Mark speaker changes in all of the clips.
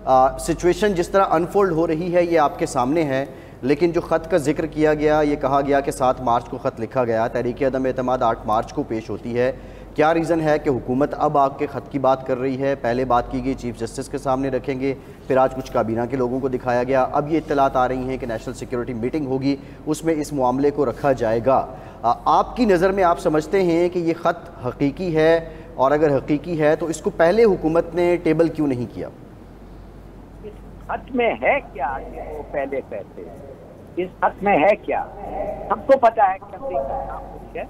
Speaker 1: Situation जिस तरह unfold हो रही है ये आपके सामने है, लेकिन जो ख़त का जिक्र किया गया, ये कहा गया कि 7 मार्च को ख़त लिखा गया, तहरीक अदम एतमाद 8 मार्च को पेश होती है। क्या रीज़न है कि हुकूमत अब आपके ख़त की बात कर रही है? पहले बात की गई चीफ जस्टिस के सामने रखेंगे, फिर आज कुछ काबीना के लोगों को दिखाया गया, अब ये इत्तलात आ रही हैं कि नेशनल सिक्योरिटी मीटिंग होगी, उसमें इस मामले को रखा जाएगा। आपकी नज़र में आप समझते हैं कि ये ख़त हकीकी है, और अगर हकीकी है तो इसको पहले हुकूमत ने टेबल क्यों नहीं किया?
Speaker 2: इस खत में है क्या कि वो पहले कहते? इस खत में है क्या? सबको पता है कि अमेरिका नाखुश है,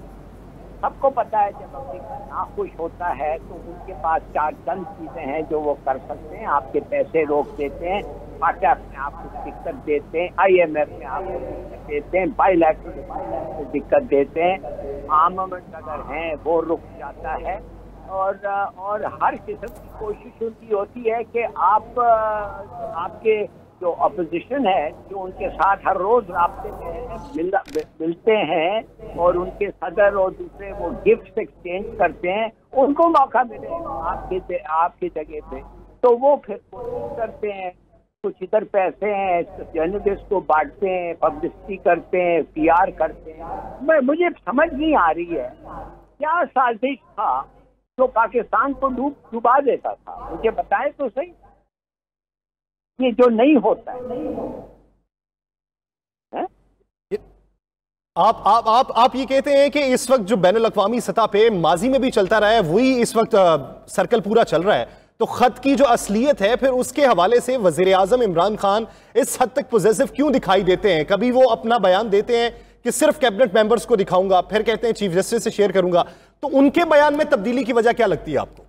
Speaker 2: सबको पता है जब अमेरिका नाखुश होता है तो उनके पास 4 चंद चीजें हैं जो वो कर सकते हैं। आपके पैसे रोक देते हैं, IMF में आपको दिक्कत देते हैं, IMF में आपको दिक्कत देते हैं, बायलैटरल में दिक्कत देते हैं, आर्मामेंट अगर हैं वो रुक जाता है, और हर किस्म की कोशिश उनकी होती है कि आपके जो अपोजिशन है, जो उनके साथ हर रोज राब्ते में मिलते हैं और उनके सदर और दूसरे वो गिफ्ट एक्सचेंज करते हैं, उनको मौका मिले आपकी जगह पे तो वो फिर कोशिश करते हैं। कुछ इधर पैसे हैं, जर्नलिस्ट को बांटते हैं, पब्लिसिटी करते हैं, PR करते हैं। मुझे समझ नहीं आ रही है क्या साजिश था जो पाकिस्तान को डुबा देता था। मुझे बताए तो सही, ये जो नहीं होता है।
Speaker 3: आप ये कहते हैं कि इस वक्त जो बैनुल अक़वामी सतह पे माजी में भी चलता रहा है वही इस वक्त सर्कल पूरा चल रहा है, तो खत की जो असलियत है फिर उसके हवाले से वजीर आजम इमरान खान इस हद तक पॉजिटिव क्यों दिखाई देते हैं? कभी वो अपना बयान देते हैं कि सिर्फ कैबिनेट मेंबर्स को दिखाऊंगा, फिर कहते हैं चीफ जस्टिस से शेयर करूंगा, तो उनके बयान में तब्दीली की वजह क्या लगती है आपको?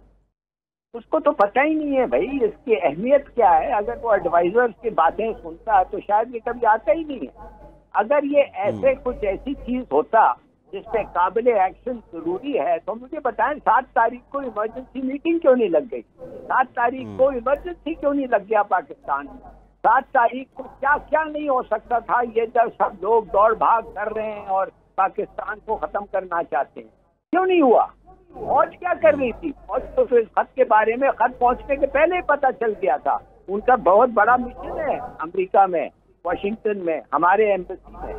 Speaker 2: उसको तो पता ही नहीं है भाई इसकी अहमियत क्या है। अगर वो एडवाइजर्स की बातें सुनता तो शायद ये कभी आता ही नहीं है। अगर ये ऐसे कुछ ऐसी चीज होता जिसपे काबिल एक्शन जरूरी है तो मुझे बताएं 7 तारीख को इमरजेंसी मीटिंग क्यों नहीं लग गई? 7 तारीख को इमरजेंसी क्यों नहीं लग गया पाकिस्तान में? 7 तारीख को क्या क्या नहीं हो सकता था? ये जब सब लोग दौड़ भाग कर रहे हैं और पाकिस्तान को खत्म करना चाहते हैं, क्यों नहीं हुआ? फौज क्या कर रही थी? फौज तो फिर खत के बारे में खत पहुंचने के पहले ही पता चल गया था। उनका बहुत बड़ा मिशन है अमेरिका में, वाशिंगटन में, हमारे एम्बेसी में।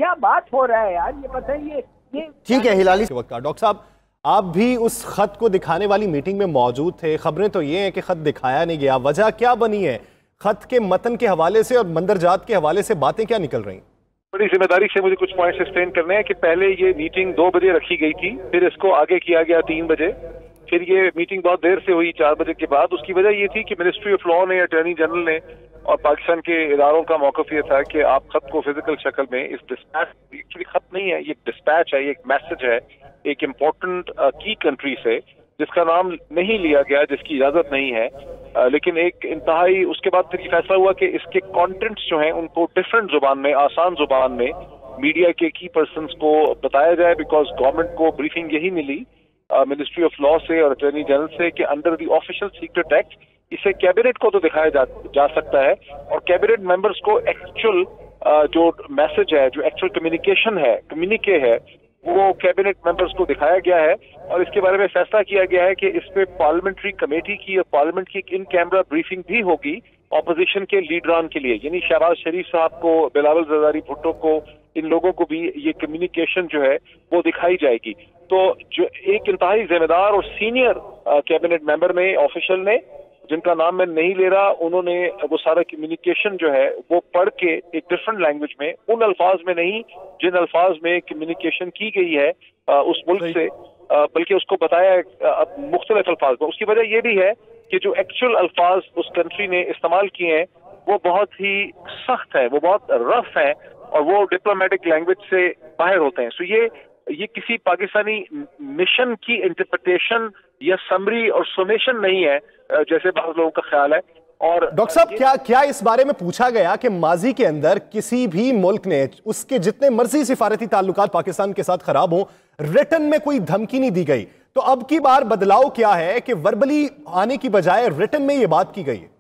Speaker 2: क्या बात हो रहा है यार, ये बताइए। ये
Speaker 1: ठीक है हिलाली
Speaker 3: डॉक्टर साहब, आप भी उस खत को दिखाने वाली मीटिंग में मौजूद थे। खबरें तो ये हैं कि खत दिखाया नहीं गया, वजह क्या बनी है? खत के मतन के हवाले से और मंदरजात के हवाले से बातें क्या निकल रही?
Speaker 4: बड़ी जिम्मेदारी से मुझे कुछ पॉइंट्स एक्सप्लेन करने हैं कि पहले ये मीटिंग 2 बजे रखी गई थी, फिर इसको आगे किया गया 3 बजे, फिर ये मीटिंग बहुत देर से हुई 4 बजे के बाद। उसकी वजह ये थी कि मिनिस्ट्री ऑफ लॉ ने, अटॉर्नी जनरल ने और पाकिस्तान के इदारों का मौक़िफ़ ये था कि आप खत को फिजिकल शक्ल में, इस डिस्पैच, एक्चुअली खत नहीं है, ये डिस्पैच है, ये एक मैसेज है एक इम्पोर्टेंट की कंट्री से जिसका नाम नहीं लिया गया, जिसकी इजाजत नहीं है, लेकिन एक इंतहाई, उसके बाद फिर फैसला हुआ कि इसके कंटेंट्स जो हैं उनको डिफरेंट जुबान में, आसान जुबान में मीडिया के की पर्सन्स को बताया जाए, बिकॉज गवर्नमेंट को ब्रीफिंग यही मिली मिनिस्ट्री ऑफ लॉ से और अटॉर्नी जनरल से कि under the official secret act इसे कैबिनेट को तो दिखाया जा सकता है और कैबिनेट मेंबर्स को एक्चुअल जो मैसेज है, जो एक्चुअल कम्युनिकेशन है, कम्युनिके है, वो कैबिनेट मेंबर्स को दिखाया गया है। और इसके बारे में फैसला किया गया है कि इस पे पार्लियामेंट्री कमेटी की और पार्लियामेंट की इन कैमरा ब्रीफिंग भी होगी ऑपोजिशन के लीडरान के लिए, यानी शहबाज शरीफ साहब को, बिलावल जरदारी भुट्टो को, इन लोगों को भी ये कम्युनिकेशन जो है वो दिखाई जाएगी। तो जो एक इंतहाई जिम्मेदार और सीनियर कैबिनेट मेंबर ने, ऑफिशियल ने, जिनका नाम मैं नहीं ले रहा, उन्होंने वो सारा कम्युनिकेशन जो है वो पढ़ के एक डिफरेंट लैंग्वेज में, उन अल्फाज में नहीं जिन अल्फाज में कम्युनिकेशन की गई है उस मुल्क से, बल्कि उसको बताया मुख्तलिफ अल्फाज में। उसकी वजह ये भी है कि जो एक्चुअल अल्फाज उस कंट्री ने इस्तेमाल किए हैं वो बहुत ही सख्त है, वो बहुत रफ है और वो डिप्लोमेटिक लैंग्वेज से बाहर होते हैं। सो ये किसी पाकिस्तानी मिशन की इंटरप्रिटेशन या समरी और सुमेशन नहीं है जैसे बहुत लोगों का ख्याल है। और
Speaker 3: डॉक्टर साहब, क्या इस बारे में पूछा गया कि माजी के अंदर किसी भी मुल्क ने, उसके जितने मर्जी सिफारती ताल्लुकात पाकिस्तान के साथ खराब हो, रिटन में कोई धमकी नहीं दी गई, तो अब की बार बदलाव क्या है कि वर्बली आने की बजाय रिटन में ये बात की गई है?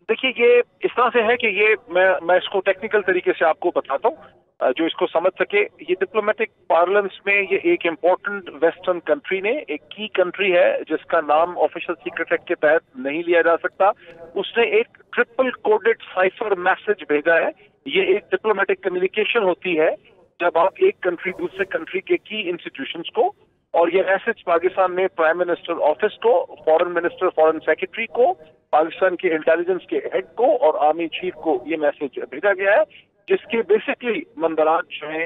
Speaker 4: देखिए, ये इस तरह से है कि ये मैं इसको टेक्निकल तरीके से आपको बताता हूँ। जो इसको समझ सके। ये डिप्लोमेटिक पार्लेंस में ये एक इम्पोर्टेंट वेस्टर्न कंट्री ने, एक की कंट्री है जिसका नाम ऑफिशियल सीक्रेट एक्ट के तहत नहीं लिया जा सकता, उसने एक ट्रिपल कोडेड साइफर मैसेज भेजा है। ये एक डिप्लोमेटिक कम्युनिकेशन होती है जब आप एक कंट्री दूसरे कंट्री के की इंस्टीट्यूशंस को, और ये मैसेज पाकिस्तान में प्राइम मिनिस्टर ऑफिस को, फॉरेन मिनिस्टर, फॉरेन सेक्रेटरी को, पाकिस्तान के इंटेलिजेंस के हेड को और आर्मी चीफ को ये मैसेज भेजा गया है, जिसके बेसिकली मंदरात जो है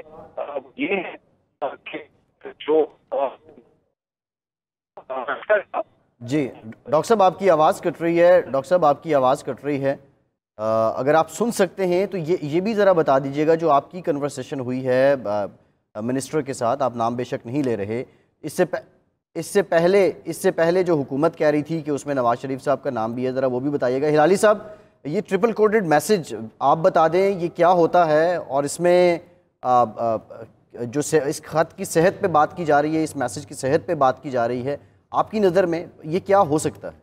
Speaker 4: ये है कि जो
Speaker 1: जी डॉक्टर साहब आपकी आवाज़ कट रही है, डॉक्टर साहब आपकी आवाज़ कट रही है। अगर आप सुन सकते हैं तो ये भी ज़रा बता दीजिएगा जो आपकी कन्वर्सेशन हुई है मिनिस्टर के साथ, आप नाम बेशक नहीं ले रहे, इससे पहले जो हुकूमत कह रही थी कि उसमें नवाज शरीफ साहब का नाम भी है, ज़रा वो भी बताइएगा। हिलाली साहब, ये ट्रिपल कोडेड मैसेज आप बता दें ये क्या होता है, और इसमें जो इस खत की सेहत पे बात की जा रही है, इस मैसेज की सेहत पे बात की जा रही है, आपकी नज़र में ये क्या हो सकता है?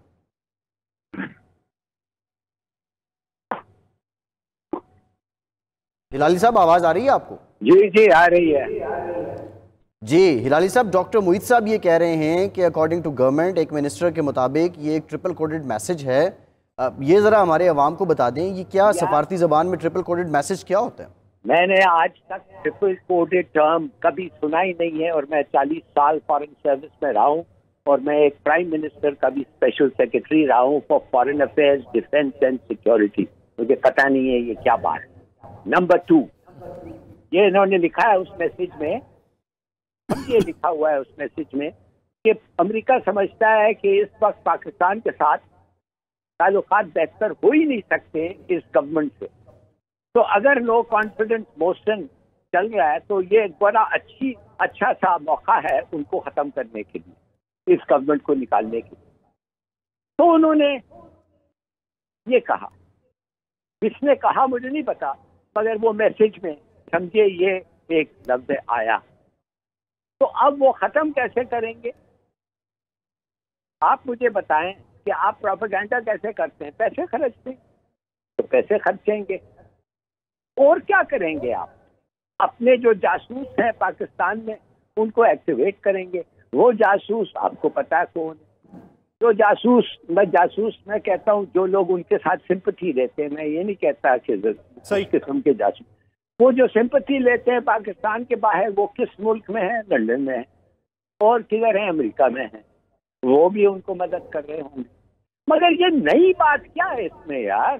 Speaker 1: हिलाली साहब आवाज़ आ रही है आपको?
Speaker 2: जी जी आ रही है
Speaker 1: जी। हिलाली साहब, डॉक्टर मुईद साहब ये कह रहे हैं कि अकॉर्डिंग टू गवर्नमेंट, एक मिनिस्टर के मुताबिक ये एक ट्रिपल कोडेड मैसेज है। ये ज़रा हमारे अवाम को बता दें ये क्या सफारती ज़बान में ट्रिपल कोडेड मैसेज क्या होता है?
Speaker 2: मैंने आज तक ट्रिपल कोडेड टर्म कभी सुना ही नहीं है, और मैं 40 साल फॉरेन सर्विस में रहा हूँ, और मैं एक प्राइम मिनिस्टर का भी स्पेशल सेक्रेटरी रहा हूँ for foreign affairs, defence and security. मुझे पता नहीं है ये क्या बात है। नंबर 2, ये इन्होंने लिखा है उस मैसेज में, ये लिखा हुआ है उस मैसेज में कि अमेरिका समझता है कि इस वक्त पाकिस्तान के साथ ताल्लुकात बेहतर हो ही नहीं सकते इस गवर्नमेंट से, तो अगर लो कॉन्फिडेंस मोशन चल रहा है तो ये एक बड़ा अच्छा सा मौका है उनको खत्म करने के लिए, इस गवर्नमेंट को निकालने के लिए। तो उन्होंने ये कहा, किसने कहा मुझे नहीं पता, मगर वो मैसेज में समझे ये एक लफ्ज आया। तो अब वो खत्म कैसे करेंगे? आप मुझे बताएं कि आप प्रोपेगेंडा कैसे करते हैं? पैसे खर्चते हैं तो पैसे खर्चेंगे, और क्या करेंगे? आप अपने जो जासूस हैं पाकिस्तान में उनको एक्टिवेट करेंगे। वो जासूस आपको पता है कौन है? जो जासूस मैं कहता हूँ जो लोग उनके साथ सिंपैथी लेते हैं, मैं ये नहीं कहता कि सही किस्म के जासूस, वो जो सिंपैथी लेते हैं पाकिस्तान के बाहर, वो किस मुल्क में है? लंदन में है, और किधर है? अमेरिका में है, वो भी उनको मदद कर रहे होंगे। मगर ये नई बात क्या है इसमें यार?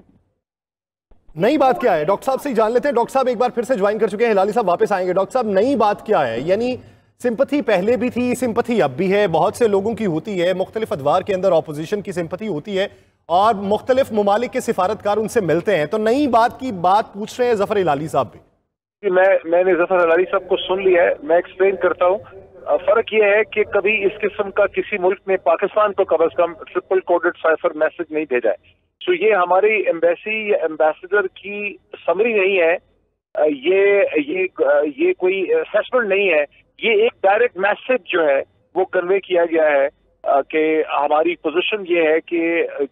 Speaker 3: नई बात क्या है डॉक्टर साहब से ही जान लेते हैं। डॉक्टर साहब एक बार फिर से ज्वाइन कर चुके हैं, हिलाली साहब वापस आएंगे। डॉक्टर साहब, नई बात क्या है? यानी सिंपैथी पहले भी थी, सिंपैथी अब भी है, बहुत से लोगों की होती है, मुख्तलिफ अदवार के अंदर ऑपोजिशन की सिंपैथी होती है, और मुख्तलिफ ममालिक के सिफारतकार उनसे मिलते हैं, तो नई बात की बात पूछ रहे हैं जफर हिलाली साहब भी।
Speaker 4: मैंने जफर हिलाली साहब को सुन लिया है, मैं एक्सप्लेन करता हूँ। फर्क यह है कि कभी इस किस्म का किसी मुल्क ने पाकिस्तान को कम से कम ट्रिपल कोडेड साइफर मैसेज नहीं भेजा है। तो ये हमारी एम्बेसी या एम्बेसडर की समरी नहीं है, ये कोई असेसमेंट नहीं है, ये एक डायरेक्ट मैसेज जो है वो कन्वे किया गया है कि हमारी पोजीशन ये है कि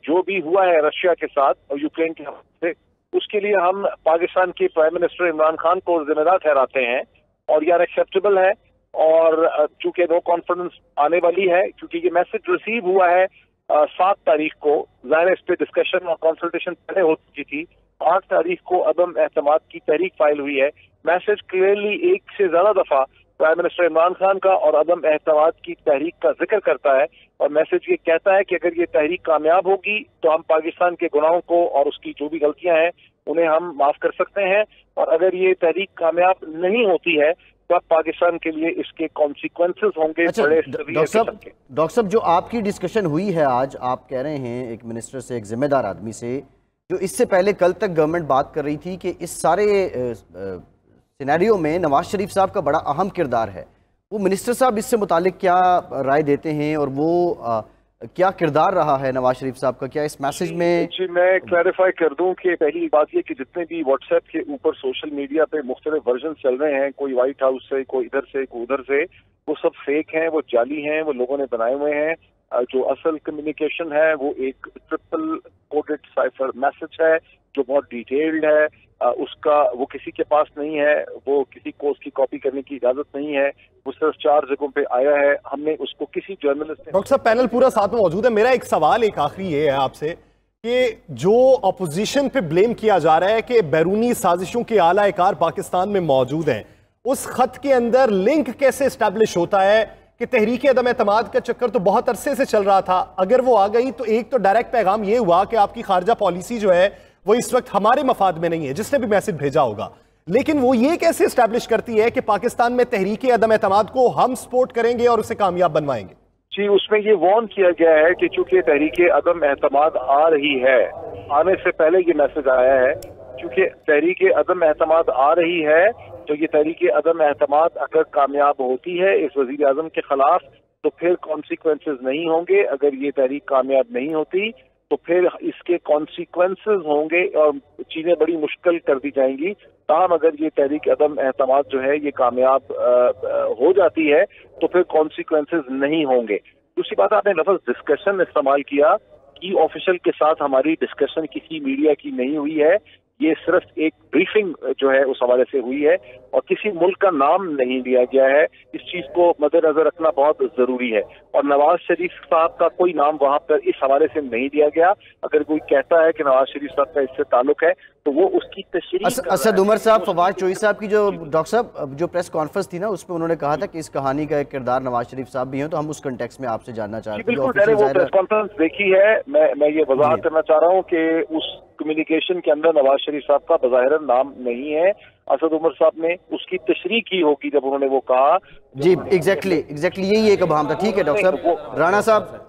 Speaker 4: जो भी हुआ है रशिया के साथ और यूक्रेन के से, उसके लिए हम पाकिस्तान के प्राइम मिनिस्टर इमरान खान को जिम्मेदार ठहराते हैं, और ये अनएक्सेप्टेबल है। और चूंकि नो कॉन्फिडेंस आने वाली है, क्योंकि ये मैसेज रिसीव हुआ है 7 तारीख को, ज़ाहिर इस पे डिस्कशन और कंसल्टेशन पहले हो चुकी थी। 8 तारीख को अदम एतमाद की तहरीक फाइल हुई है। मैसेज क्लियरली एक से ज्यादा दफा प्राइम मिनिस्टर इमरान खान का और अदम एतमाद की तहरीक का जिक्र करता है, और मैसेज ये कहता है कि अगर ये तहरीक कामयाब होगी तो हम पाकिस्तान के गुनाहों को और उसकी जो भी गलतियां हैं उन्हें हम माफ कर सकते हैं, और अगर ये तहरीक कामयाब नहीं होती है तो अब पाकिस्तान के लिए इसके कॉन्सिक्वेंसेस होंगे बड़े
Speaker 1: डॉक्टर साहब, जो आपकी डिस्कशन हुई है आज, आप कह रहे हैं एक मिनिस्टर से, एक जिम्मेदार आदमी से, जो इससे पहले कल तक गवर्नमेंट बात कर रही थी कि इस सारे सिनेरियो में नवाज शरीफ साहब का बड़ा अहम किरदार है, वो मिनिस्टर साहब इससे मुतालिक क्या राय देते हैं, और वो क्या किरदार रहा है नवाज शरीफ साहब का, क्या इस मैसेज में?
Speaker 4: जी मैं क्लैरिफाई कर दूं कि पहली बात ये कि जितने भी व्हाट्सएप के ऊपर सोशल मीडिया पे मुख्तलिफ वर्जन चल रहे हैं, कोई व्हाइट हाउस से, कोई इधर से, कोई उधर से, वो सब फेक हैं, वो जाली हैं, वो लोगों ने बनाए हुए हैं। जो असल कम्युनिकेशन है वो एक ट्रिपल कोडेड साइफर मैसेज है जो बहुत डिटेल्ड है, उसका वो किसी के पास नहीं है, वो किसी को उसकी कॉपी करने की इजाजत नहीं है, वो सिर्फ 4 जगहों पे आया है। हमने उसको किसी जर्नलिस्ट
Speaker 3: डॉक्टर साहब पैनल पूरा साथ में मौजूद है। मेरा एक सवाल एक आखिरी ये है आपसे कि जो अपोजिशन पे ब्लेम किया जा रहा है कि बैरूनी साजिशों के आला कार पाकिस्तान में मौजूद हैं, उस खत के अंदर लिंक कैसे एस्टैब्लिश होता है कि तहरीक अदम एतमाद का चक्कर तो बहुत अरसे से चल रहा था, अगर वो आ गई तो एक तो डायरेक्ट पैगाम ये हुआ कि आपकी खारजा पॉलिसी जो है वो इस वक्त हमारे मफाद में नहीं है, जिसने भी मैसेज भेजा होगा, लेकिन वो ये कैसे एस्टैब्लिश करती है कि पाकिस्तान में तहरीक अदम एतमाद को हम सपोर्ट करेंगे और उसे कामयाब बनवाएंगे?
Speaker 4: जी, उसमें ये वार्न किया गया है कि चूंकि तहरीक अदम एतमाद आ रही है, आने से पहले ये मैसेज आया है, क्योंकि तहरीक अदम एतमाद आ रही है तो ये तहरीक अदम एतमाद अगर कामयाब होती है इस वजीर आजम के खिलाफ तो फिर कॉन्सिक्वेंसेज नहीं होंगे, अगर ये तहरीक कामयाब नहीं होती तो फिर इसके कॉन्सिक्वेंसेज होंगे और चीजें बड़ी मुश्किल कर दी जाएंगी। ताहम अगर ये तहरीक अदम एतमाद जो है ये कामयाब हो जाती है तो फिर कॉन्सिक्वेंसेज नहीं होंगे। दूसरी बात, आपने लफ्ज डिस्कशन इस्तेमाल किया कि ऑफिशियल के साथ हमारी डिस्कशन किसी मीडिया की नहीं हुई है, ये सिर्फ एक ब्रीफिंग जो है उस हवाले से हुई है और किसी मुल्क का नाम नहीं लिया गया है। इस चीज को मद्देनजर रखना बहुत जरूरी है और नवाज शरीफ साहब का कोई नाम वहां पर इस हवाले से नहीं दिया गया। अगर कोई कहता है कि नवाज शरीफ साहब का इससे ताल्लुक है तो वो उसकी तशरीह
Speaker 1: असद उमर साहब, फवाद चोई साहब की जो डॉक्टर साहब जो प्रेस कॉन्फ्रेंस थी ना, उसमें उन्होंने कहा था कि इस कहानी का एक किरदार नवाज शरीफ साहब भी हैं, तो हम उस कंटेक्स्ट में आपसे जानना चाह रहे हैं।
Speaker 4: बिल्कुल, मैंने वो प्रेस कॉन्फ्रेंस देखी है। मैं ये वजाहत करना चाह रहा हूँ कि उस कम्युनिकेशन के अंदर नवाज शरीफ साहब का बज़ाहिरन नाम नहीं है। असद उमर साहब ने उसकी तशरीह की होगी जब उन्होंने वो कहा।
Speaker 1: जी, एग्जैक्टली यही एक अभाम था। ठीक है डॉक्टर साहब। राणा साहब,